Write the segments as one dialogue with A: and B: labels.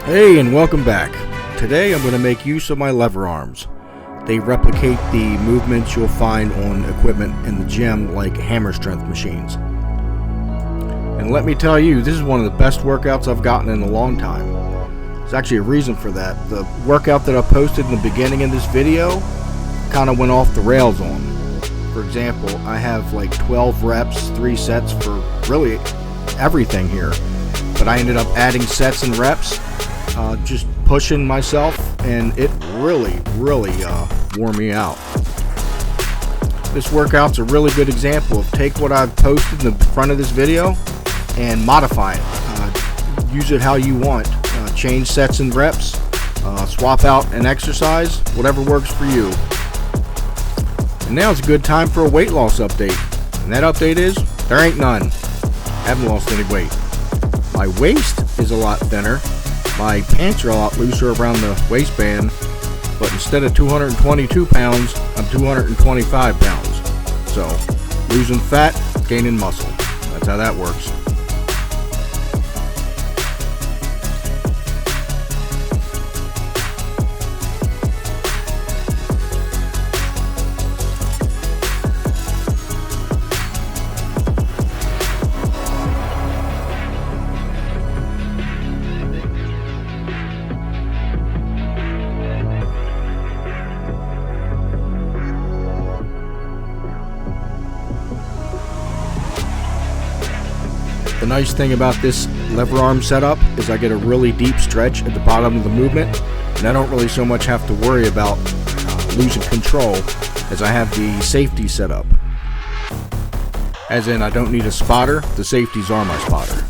A: Hey, and welcome back. Today I'm going to make use of my lever arms. They replicate the movements you'll find on equipment in the gym like hammer strength machines. And let me tell you, this is one of the best workouts I've gotten in a long time. There's actually a reason for that. The workout that I posted in the beginning of this video kind of went off the rails on. For example, I have like 12 reps, 3 sets for really everything here. But I ended up adding sets and reps, just pushing myself, and it really wore me out. This workout's a really good example of take what I've posted in the front of this video and modify it. Use it how you want. Change sets and reps, swap out an exercise, whatever works for you. And now it's a good time for a weight loss update. And that update is, there ain't none. I haven't lost any weight. My waist is a lot thinner. My pants are a lot looser around the waistband, but instead of 222 pounds, I'm 225 pounds. So, losing fat, gaining muscle. That's how that works. The nice thing about this lever arm setup is I get a really deep stretch at the bottom of the movement, and I don't really so much have to worry about losing control as I have the safety set up. As in, I don't need a spotter, the safeties are my spotter.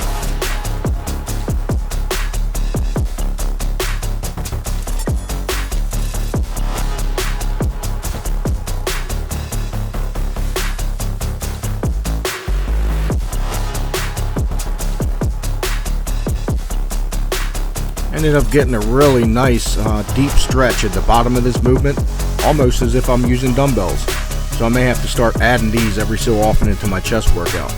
A: Ended up getting a really nice deep stretch at the bottom of this movement, almost as if I'm using dumbbells. So I may have to start adding these every so often into my chest workout.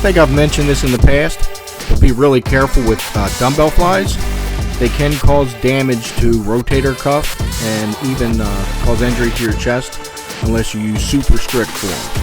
A: I think I've mentioned this in the past, but be really careful with dumbbell flies. They can cause damage to rotator cuff and even cause injury to your chest unless you use super strict form.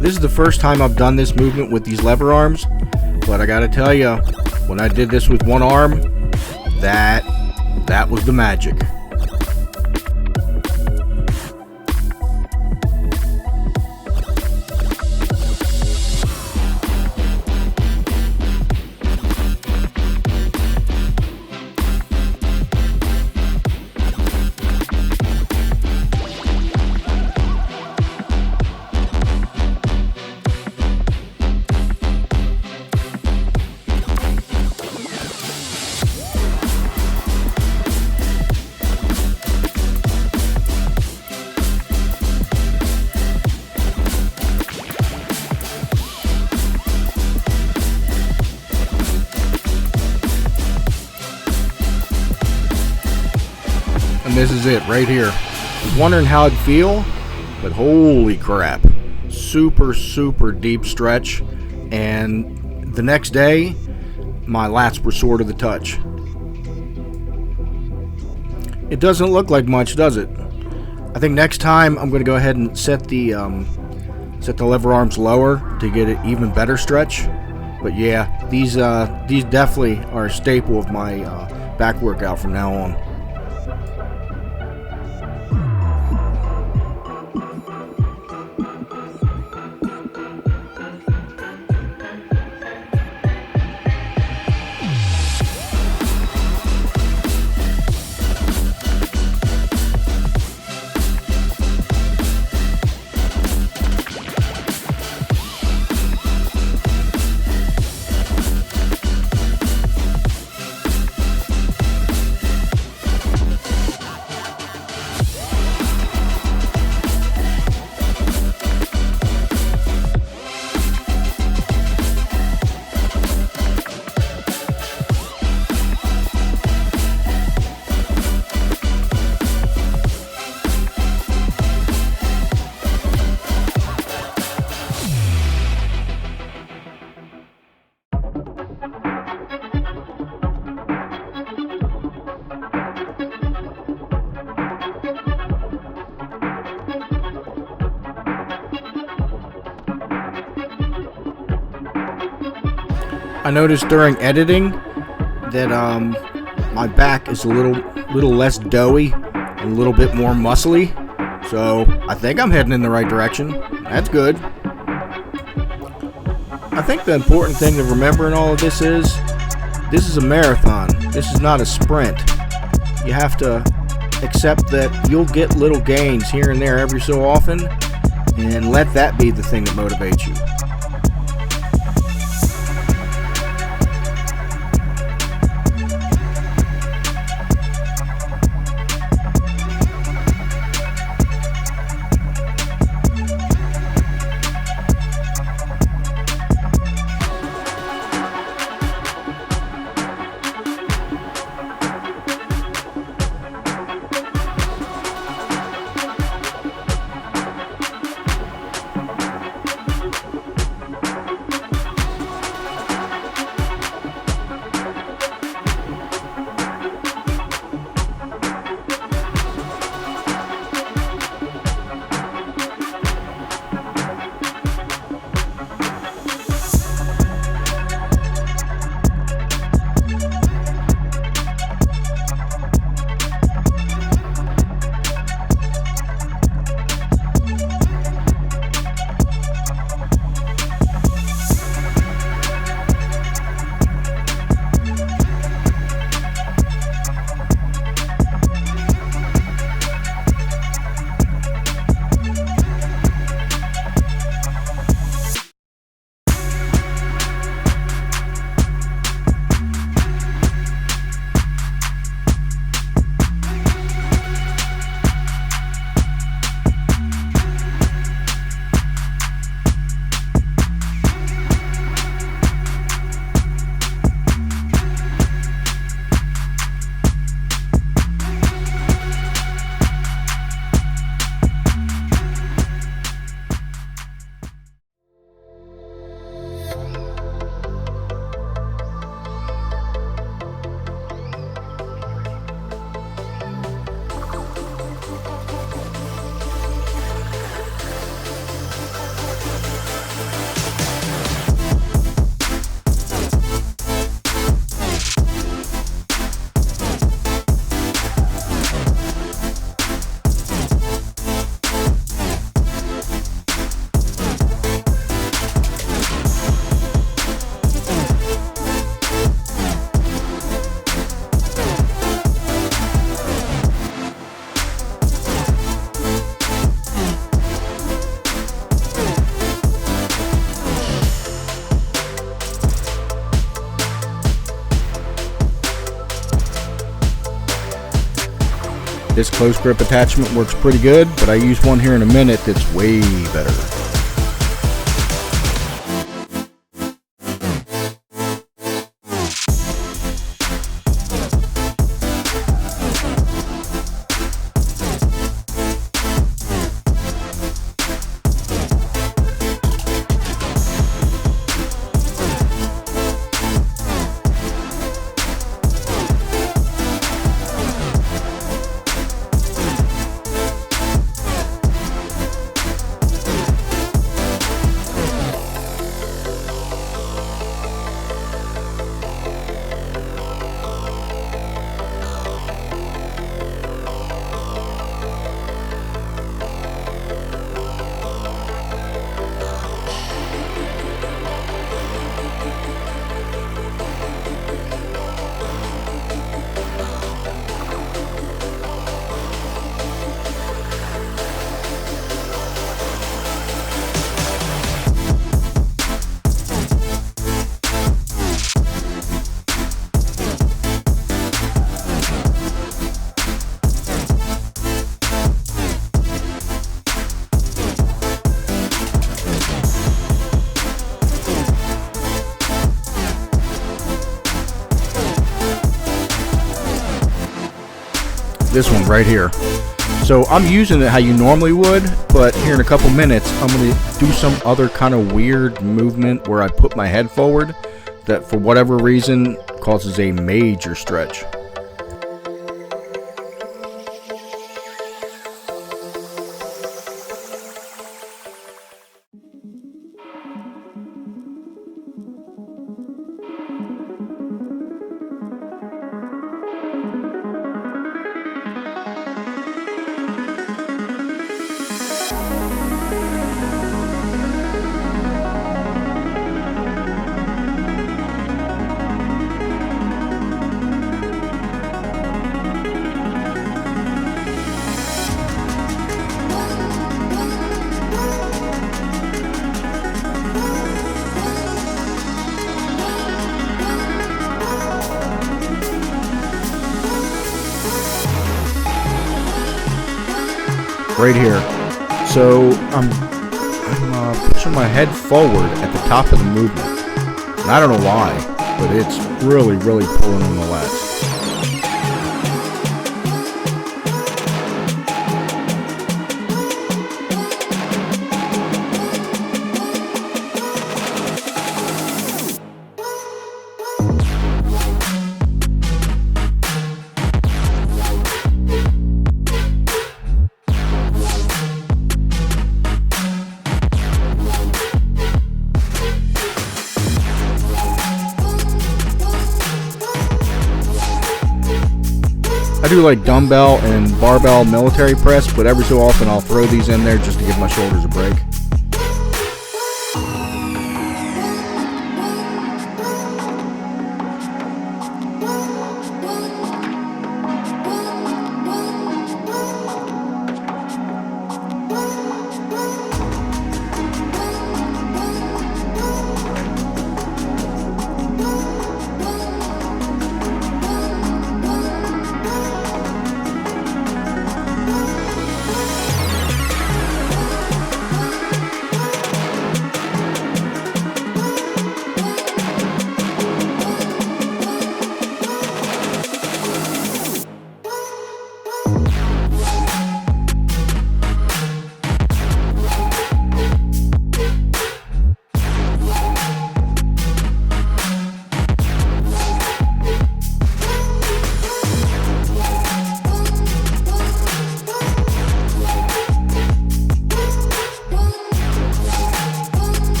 A: This is the first time I've done this movement with these lever arms, but I gotta tell you, when I did this with one arm, that was the magic. And this is it right here. I was wondering how it'd feel, but holy crap. Super deep stretch. And the next day, my lats were sore to the touch. It doesn't look like much, does it? I think next time I'm going to go ahead and set the lever arms lower to get an even better stretch. But yeah, these definitely are a staple of my back workout from now on. I noticed during editing that my back is a little less doughy and a little bit more muscly. So I think I'm heading in the right direction. That's good. I think the important thing to remember in all of this is a marathon. This is not a sprint. You have to accept that you'll get little gains here and there every so often, and let that be the thing that motivates you. This close grip attachment works pretty good, but I use one here in a minute that's way better. This one right here. So I'm using it how you normally would, but here in a couple minutes I'm going to do some other kind of weird movement where I put my head forward that for whatever reason causes a major stretch. right here. So I'm pushing my head forward at the top of the movement. And I don't know why, but it's really, really pulling on the lats. I do like dumbbell and barbell military press, but every so often I'll throw these in there just to give my shoulders a break.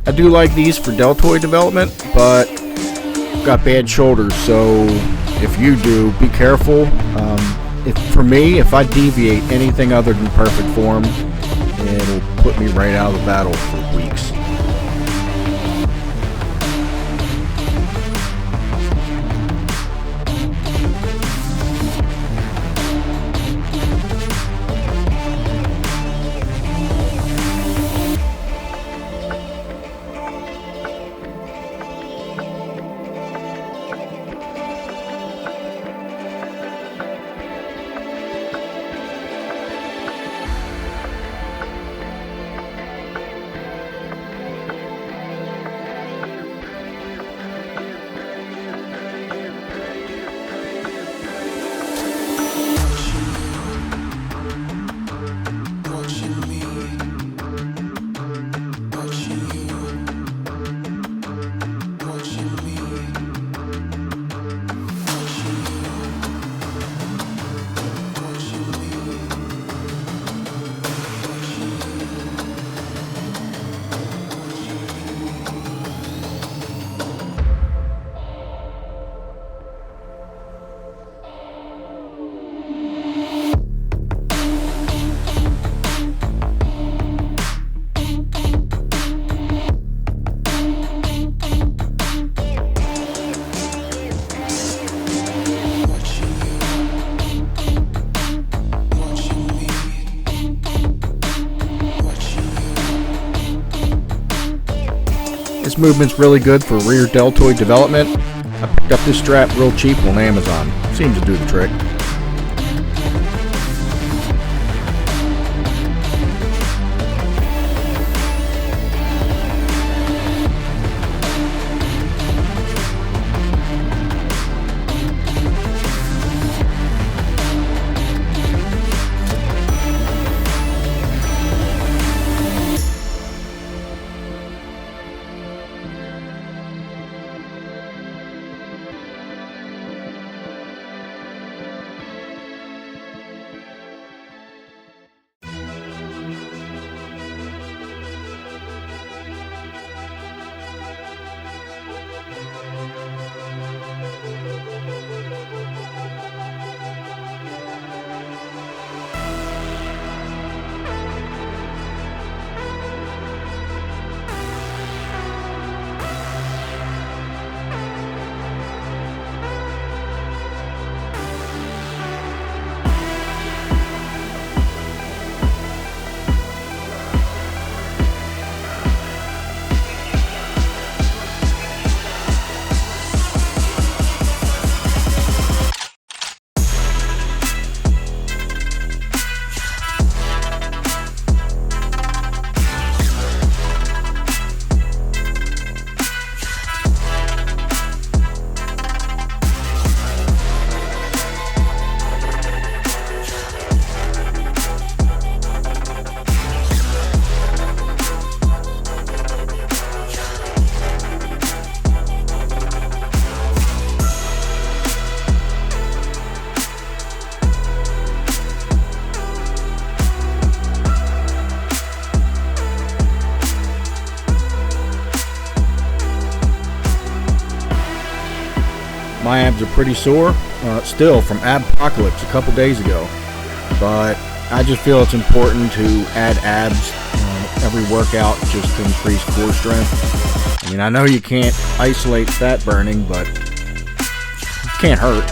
A: I do like these for deltoid development, but I've got bad shoulders, so if you do, be careful. For me, if I deviate anything other than perfect form, it'll put me right out of the battle for weeks. This movement's really good for rear deltoid development. I picked up this strap real cheap on Amazon. Seems to do the trick. abs are pretty sore still from Abpocalypse a couple days ago, but I just feel it's important to add abs every workout just to increase core strength. I mean, I know you can't isolate fat burning, but it can't hurt.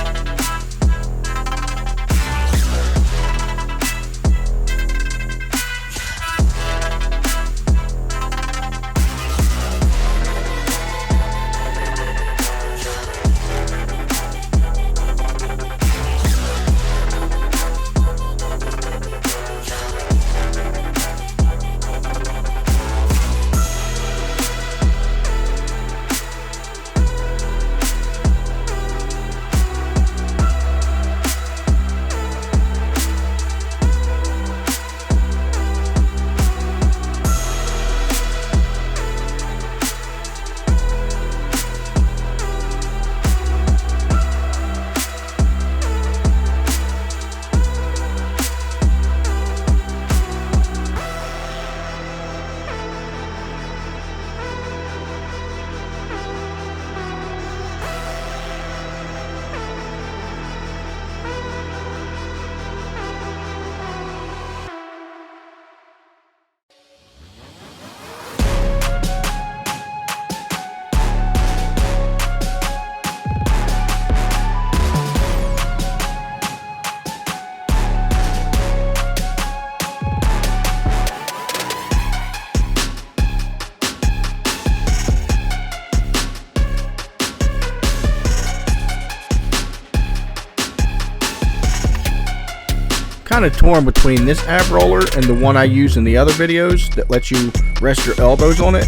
A: Kind of torn between this ab roller and the one I use in the other videos that lets you rest your elbows on it.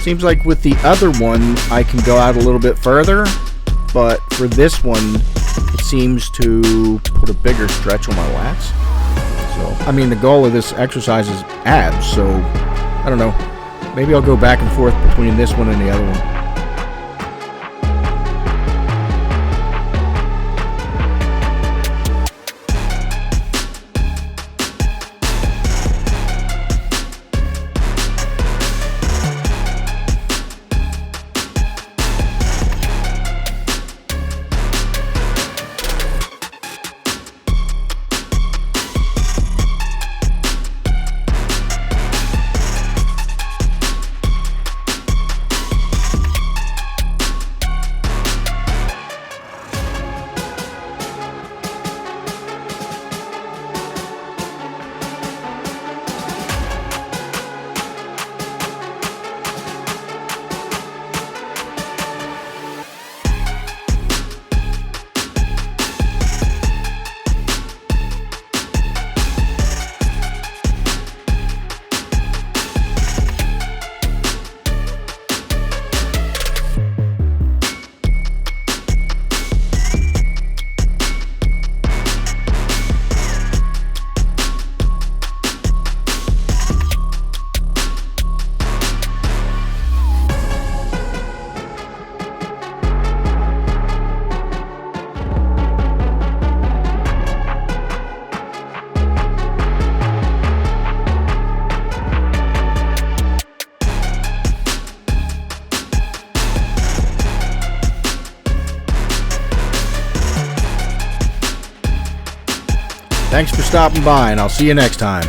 A: Seems like with the other one I can go out a little bit further, but for this one it seems to put a bigger stretch on my lats. So I mean, the goal of this exercise is abs, so I don't know, maybe I'll go back and forth between this one and the other one. Thanks for stopping by, and I'll see you next time.